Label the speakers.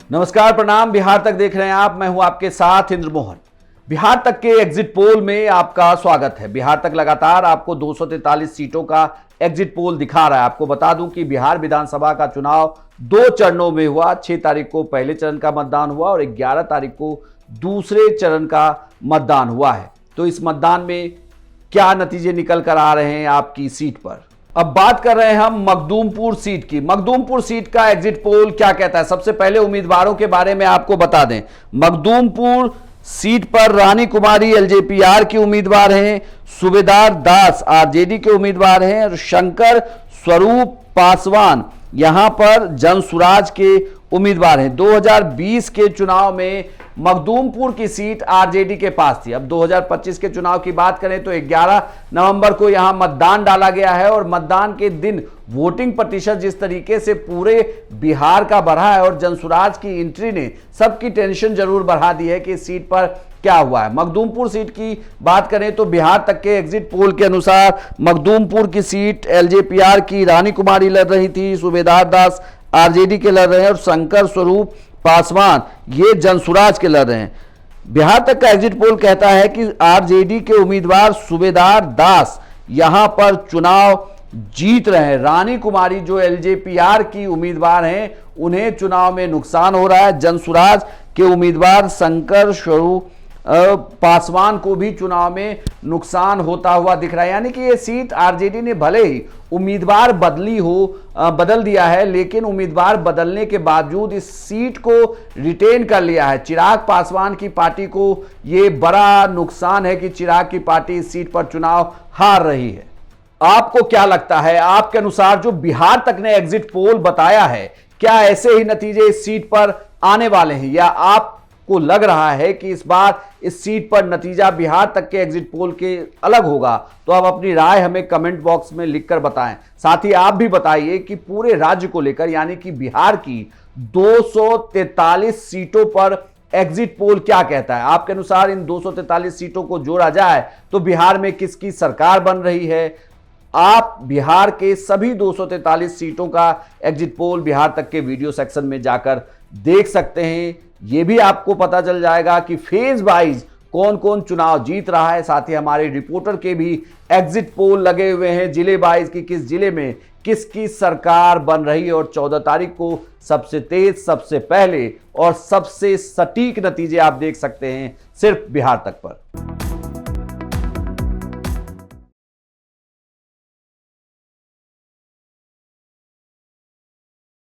Speaker 1: नमस्कार, प्रणाम। बिहार तक देख रहे हैं आप, मैं हूं आपके साथ इंद्र मोहन। बिहार तक के एग्जिट पोल में आपका स्वागत है। बिहार तक लगातार आपको 243 सीटों का एग्जिट पोल दिखा रहा है। आपको बता दूं कि बिहार विधानसभा का चुनाव 2 चरणों में हुआ। 6 तारीख को पहले चरण का मतदान हुआ और 11 तारीख को दूसरे चरण का मतदान हुआ है। तो इस मतदान में क्या नतीजे निकल कर आ रहे हैं आपकी सीट पर। अब बात कर रहे हैं हम मखदूमपुर सीट की। मखदूमपुर सीट का एग्जिट पोल क्या कहता है, सबसे पहले उम्मीदवारों के बारे में आपको बता दें। मखदूमपुर सीट पर रानी कुमारी एलजेपीआर की उम्मीदवार हैं, सूबेदार दास आरजेडी के उम्मीदवार हैं और शंकर स्वरूप पासवान यहां पर जनसुराज के उम्मीदवार हैं। 2020 के चुनाव में मखदूमपुर की सीट आरजेडी के पास थी। अब 2025 के चुनाव की बात करें तो 11 नवंबर को यहां मतदान डाला गया है और मतदान के दिन वोटिंग प्रतिशत जिस तरीके से पूरे बिहार का बढ़ा है और जनसुराज की एंट्री ने सबकी टेंशन जरूर बढ़ा दी है कि इस सीट पर क्या हुआ है। मखदूमपुर सीट की बात करें तो बिहार तक के एग्जिट पोल के अनुसार मखदूमपुर की सीट एलजेपीआर की रानी कुमारी लड़ रही थी, सूबेदार दास आरजेडी के लड़ रहे हैं और शंकर स्वरूप पासवान ये जनसुराज के लड़ रहे हैं। बिहार तक का एग्जिट पोल कहता है कि आरजेडी के उम्मीदवार सूबेदार दास यहां पर चुनाव जीत रहे हैं। रानी कुमारी जो एलजेपीआर की उम्मीदवार हैं उन्हें चुनाव में नुकसान हो रहा है। जनसुराज के उम्मीदवार शंकर स्वरूप पासवान को भी चुनाव में नुकसान होता हुआ दिख रहा है। यानी कि ये सीट आरजेडी ने भले ही उम्मीदवार बदल दिया है, लेकिन उम्मीदवार बदलने के बावजूद इस सीट को रिटेन कर लिया है। चिराग पासवान की पार्टी को ये बड़ा नुकसान है कि चिराग की पार्टी इस सीट पर चुनाव हार रही है। आपको क्या लगता है, आपके अनुसार जो बिहार तक ने एग्जिट पोल बताया है, क्या ऐसे ही नतीजे इस सीट पर आने वाले हैं या आपको लग रहा है कि इस बार इस सीट पर नतीजा बिहार तक के एग्जिट पोल के अलग होगा? तो आप अपनी राय हमें कमेंट बॉक्स में लिखकर बताएं। साथ ही आप भी बताइए कि पूरे राज्य को लेकर यानी कि बिहार की 243 सीटों पर एग्जिट पोल क्या कहता है। आपके अनुसार इन 243 सीटों को जोड़ा जाए तो बिहार में किसकी सरकार बन रही है? आप बिहार के सभी 243 सीटों का एग्जिट पोल बिहार तक के वीडियो सेक्शन में जाकर देख सकते हैं। यह भी आपको पता चल जाएगा कि फेज वाइज कौन कौन चुनाव जीत रहा है। साथ ही हमारे रिपोर्टर के भी एग्जिट पोल लगे हुए हैं जिले वाइज की किस जिले में किसकी सरकार बन रही है और 14 तारीख को सबसे तेज, सबसे पहले और सबसे सटीक नतीजे आप देख सकते हैं सिर्फ बिहार तक पर।